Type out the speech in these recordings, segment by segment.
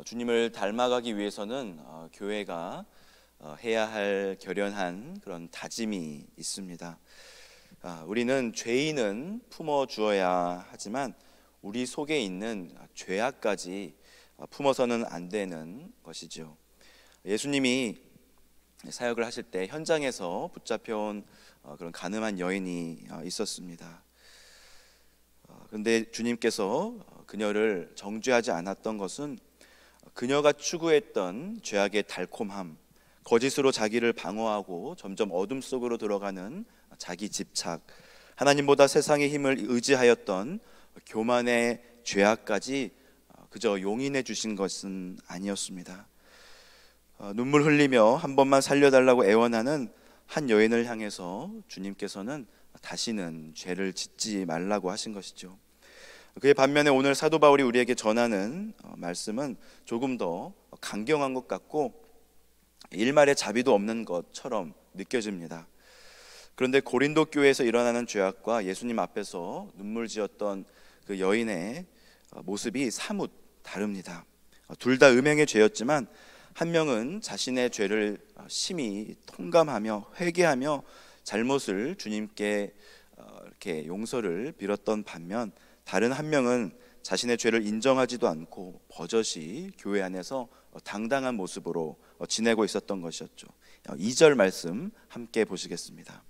주님을 닮아가기 위해서는 교회가 해야 할 결연한 그런 다짐이 있습니다. 우리는 죄인은 품어 주어야 하지만 우리 속에 있는 죄악까지 품어서는 안 되는 것이죠. 예수님이 사역을 하실 때 현장에서 붙잡혀온 그런 가늠한 여인이 있었습니다. 그런데 주님께서 그녀를 정죄하지 않았던 것은 그녀가 추구했던 죄악의 달콤함, 거짓으로 자기를 방어하고 점점 어둠 속으로 들어가는 자기 집착, 하나님보다 세상의 힘을 의지하였던 교만의 죄악까지 그저 용인해 주신 것은 아니었습니다. 눈물 흘리며 한 번만 살려달라고 애원하는 한 여인을 향해서 주님께서는 다시는 죄를 짓지 말라고 하신 것이죠. 그의 반면에 오늘 사도 바울이 우리에게 전하는 말씀은 조금 더 강경한 것 같고 일말의 자비도 없는 것처럼 느껴집니다. 그런데 고린도 교회에서 일어나는 죄악과 예수님 앞에서 눈물 지었던 그 여인의 모습이 사뭇 다릅니다. 둘 다 음행의 죄였지만 한 명은 자신의 죄를 심히 통감하며 회개하며 잘못을 주님께 이렇게 용서를 빌었던 반면 다른 한 명은 자신의 죄를 인정하지도 않고 버젓이 교회 안에서 당당한 모습으로 지내고 있었던 것이었죠. 2절 말씀 함께 보시겠습니다.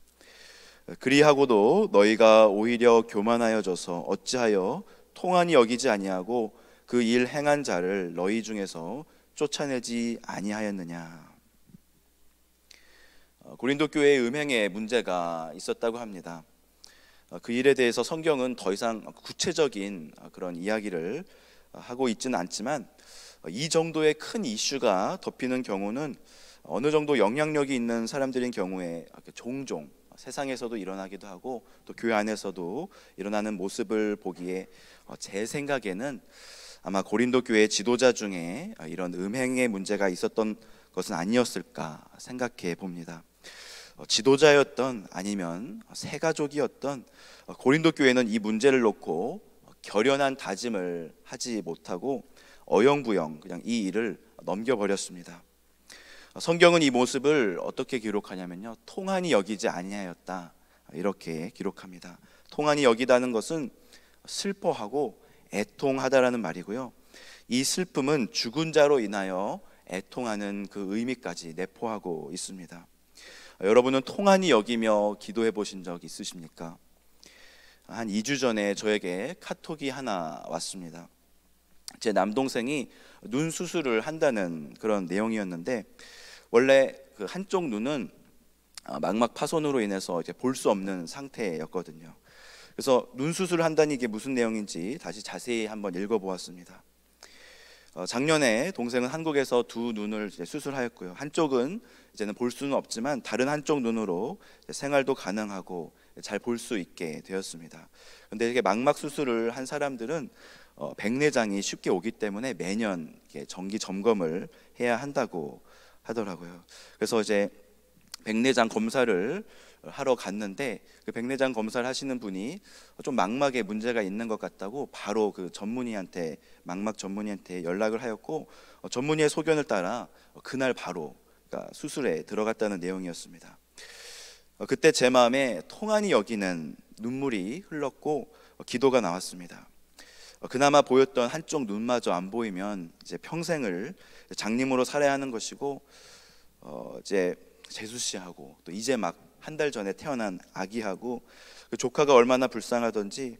그리하고도 너희가 오히려 교만하여져서 어찌하여 통한이 여기지 아니하고 그 일 행한 자를 너희 중에서 쫓아내지 아니하였느냐. 고린도 교회의 음행에 문제가 있었다고 합니다. 그 일에 대해서 성경은 더 이상 구체적인 그런 이야기를 하고 있지는 않지만 이 정도의 큰 이슈가 덮이는 경우는 어느 정도 영향력이 있는 사람들인 경우에 종종 세상에서도 일어나기도 하고 또 교회 안에서도 일어나는 모습을 보기에 제 생각에는 아마 고린도 교회 지도자 중에 이런 음행의 문제가 있었던 것은 아니었을까 생각해 봅니다. 지도자였던 아니면 새 가족이었던 고린도 교회는 이 문제를 놓고 결연한 다짐을 하지 못하고 어영부영 그냥 이 일을 넘겨버렸습니다. 성경은 이 모습을 어떻게 기록하냐면요, 통한이 여기지 아니하였다 이렇게 기록합니다. 통한이 여기다는 것은 슬퍼하고 애통하다라는 말이고요, 이 슬픔은 죽은 자로 인하여 애통하는 그 의미까지 내포하고 있습니다. 여러분은 통한이 여기며 기도해 보신 적 있으십니까? 한 2주 전에 저에게 카톡이 하나 왔습니다. 제 남동생이 눈 수술을 한다는 그런 내용이었는데, 원래 그 한쪽 눈은 망막 파손으로 인해서 이제 볼 수 없는 상태였거든요. 그래서 눈 수술을 한다니 이게 무슨 내용인지 다시 자세히 한번 읽어보았습니다. 작년에 동생은 한국에서 두 눈을 수술하였고요. 한쪽은 이제는 볼 수는 없지만 다른 한쪽 눈으로 생활도 가능하고 잘 볼 수 있게 되었습니다. 그런데 이게 망막 수술을 한 사람들은 백내장이 쉽게 오기 때문에 매년 정기 점검을 해야 한다고 하더라고요. 그래서 이제 백내장 검사를 하러 갔는데 그 백내장 검사를 하시는 분이 좀 망막에 문제가 있는 것 같다고 바로 그 전문의한테, 망막 전문의한테 연락을 하였고 전문의의 소견을 따라 그날 바로 그러니까 수술에 들어갔다는 내용이었습니다. 그때 제 마음에 통한이 여기는 눈물이 흘렀고 기도가 나왔습니다. 그나마 보였던 한쪽 눈마저 안 보이면 이제 평생을 장님으로 살아야 하는 것이고 이제 재수 씨하고 또 이제 막 한 달 전에 태어난 아기하고 그 조카가 얼마나 불쌍하던지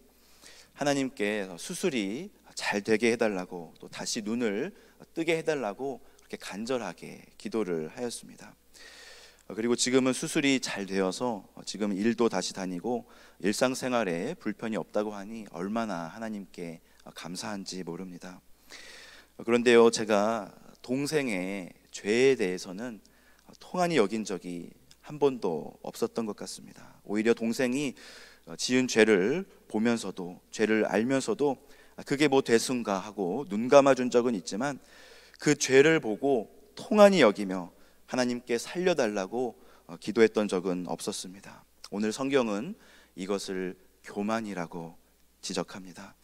하나님께 수술이 잘 되게 해달라고 또 다시 눈을 뜨게 해달라고 그렇게 간절하게 기도를 하였습니다. 그리고 지금은 수술이 잘 되어서 지금 일도 다시 다니고 일상생활에 불편이 없다고 하니 얼마나 하나님께 감사한지 모릅니다. 그런데요, 제가 동생의 죄에 대해서는 통한이 여긴 적이 한 번도 없었던 것 같습니다. 오히려 동생이 지은 죄를 보면서도, 죄를 알면서도 그게 뭐 되순가 하고 눈 감아준 적은 있지만 그 죄를 보고 통한이 여기며 하나님께 살려달라고 기도했던 적은 없었습니다. 오늘 성경은 이것을 교만이라고 지적합니다.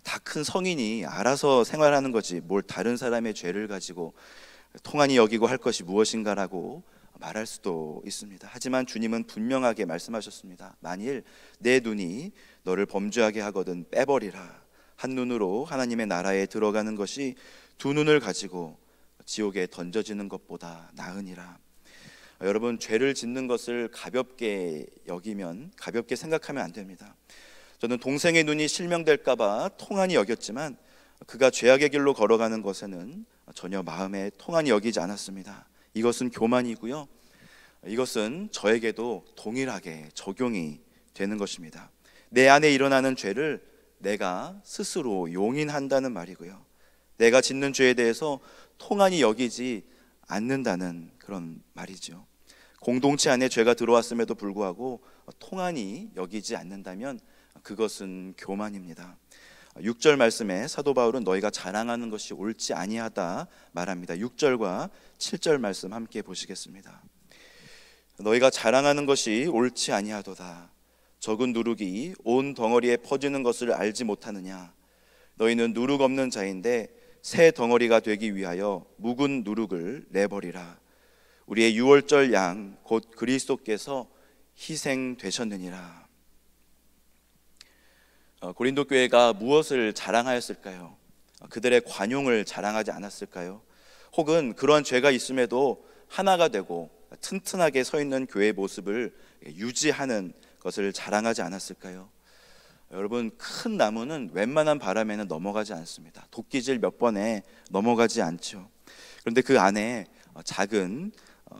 다 큰 성인이 알아서 생활하는 거지 뭘 다른 사람의 죄를 가지고 통한이 여기고 할 것이 무엇인가라고 말할 수도 있습니다. 하지만 주님은 분명하게 말씀하셨습니다. 만일 내 눈이 너를 범죄하게 하거든 빼버리라. 한 눈으로 하나님의 나라에 들어가는 것이 두 눈을 가지고 지옥에 던져지는 것보다 나으니라. 여러분, 죄를 짓는 것을 가볍게 여기면, 가볍게 생각하면 안 됩니다. 저는 동생의 눈이 실명될까 봐 통한이 여겼지만 그가 죄악의 길로 걸어가는 것에는 전혀 마음에 통한이 여기지 않았습니다. 이것은 교만이고요, 이것은 저에게도 동일하게 적용이 되는 것입니다. 내 안에 일어나는 죄를 내가 스스로 용인한다는 말이고요, 내가 짓는 죄에 대해서 통한이 여기지 않는다는 그런 말이죠. 공동체 안에 죄가 들어왔음에도 불구하고 통한이 여기지 않는다면 그것은 교만입니다. 6절 말씀에 사도 바울은 너희가 자랑하는 것이 옳지 아니하다 말합니다. 6절과 7절 말씀 함께 보시겠습니다. 너희가 자랑하는 것이 옳지 아니하도다. 적은 누룩이 온 덩어리에 퍼지는 것을 알지 못하느냐. 너희는 누룩 없는 자인데 새 덩어리가 되기 위하여 묵은 누룩을 내버리라. 우리의 유월절 양 곧 그리스도께서 희생되셨느니라. 고린도 교회가 무엇을 자랑하였을까요? 그들의 관용을 자랑하지 않았을까요? 혹은 그러한 죄가 있음에도 하나가 되고 튼튼하게 서 있는 교회의 모습을 유지하는 것을 자랑하지 않았을까요? 여러분, 큰 나무는 웬만한 바람에는 넘어가지 않습니다. 도끼질 몇 번에 넘어가지 않죠. 그런데 그 안에 작은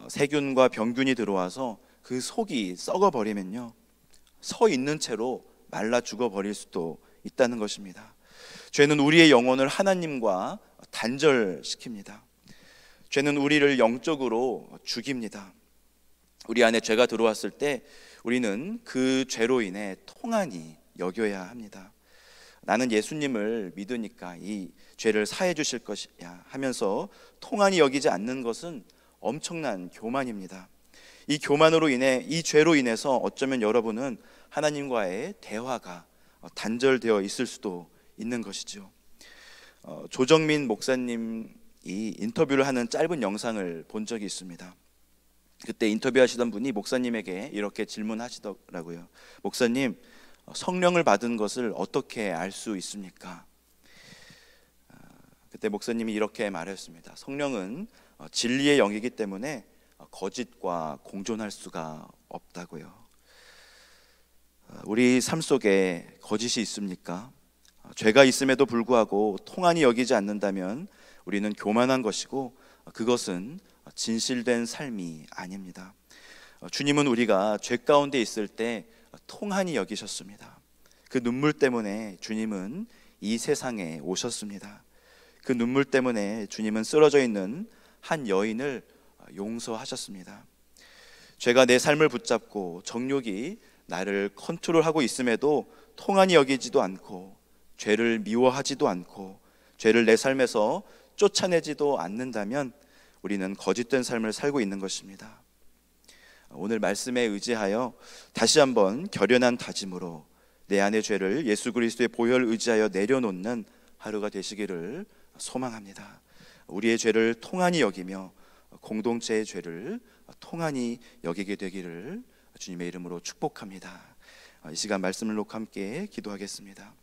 세균과 병균이 들어와서 그 속이 썩어버리면요, 서 있는 채로 말라 죽어버릴 수도 있다는 것입니다. 죄는 우리의 영혼을 하나님과 단절시킵니다. 죄는 우리를 영적으로 죽입니다. 우리 안에 죄가 들어왔을 때 우리는 그 죄로 인해 통한이 여겨야 합니다. 나는 예수님을 믿으니까 이 죄를 사해 주실 것이야 하면서 통한이 여기지 않는 것은 엄청난 교만입니다. 이 교만으로 인해, 이 죄로 인해서 어쩌면 여러분은 하나님과의 대화가 단절되어 있을 수도 있는 것이죠. 조정민 목사님이 인터뷰를 하는 짧은 영상을 본 적이 있습니다. 그때 인터뷰하시던 분이 목사님에게 이렇게 질문하시더라고요. 목사님, 성령을 받은 것을 어떻게 알 수 있습니까? 그때 목사님이 이렇게 말했습니다. 성령은 진리의 영이기 때문에 거짓과 공존할 수가 없다고요. 우리 삶 속에 거짓이 있습니까? 죄가 있음에도 불구하고 통한이 여기지 않는다면 우리는 교만한 것이고 그것은 진실된 삶이 아닙니다. 주님은 우리가 죄 가운데 있을 때 통한이 여기셨습니다. 그 눈물 때문에 주님은 이 세상에 오셨습니다. 그 눈물 때문에 주님은 쓰러져 있는 한 여인을 용서하셨습니다. 죄가 내 삶을 붙잡고 정욕이 나를 컨트롤하고 있음에도 통한이 여기지도 않고 죄를 미워하지도 않고 죄를 내 삶에서 쫓아내지도 않는다면 우리는 거짓된 삶을 살고 있는 것입니다. 오늘 말씀에 의지하여 다시 한번 결연한 다짐으로 내 안의 죄를 예수 그리스도의 보혈을 의지하여 내려놓는 하루가 되시기를 소망합니다. 우리의 죄를 통한이 여기며 공동체의 죄를 통한이 여기게 되기를 주님의 이름으로 축복합니다. 이 시간 말씀을 놓고 함께 기도하겠습니다.